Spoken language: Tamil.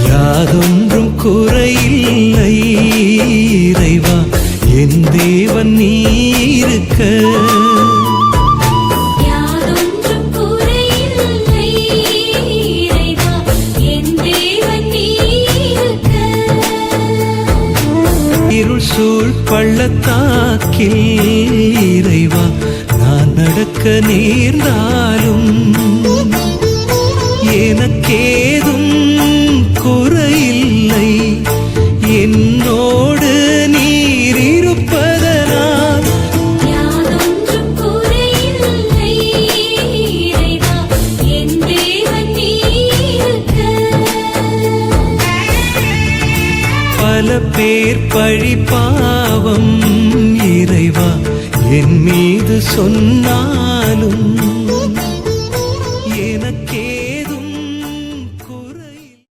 யாதொன்றும் குறையில்லை இறைவா, என் தேவன் நீ இருக்க. இருள் சூழ் பள்ளத்தாக்கில் இறைவா, நான் நடக்க நேர்ந்தாலும் எனக்கேதும் குறையில்லை. என்னோடு நீர் இருப்பதனால் பல பேர் பழி பாவம் இறைவா என் மீது சொன்னாலும்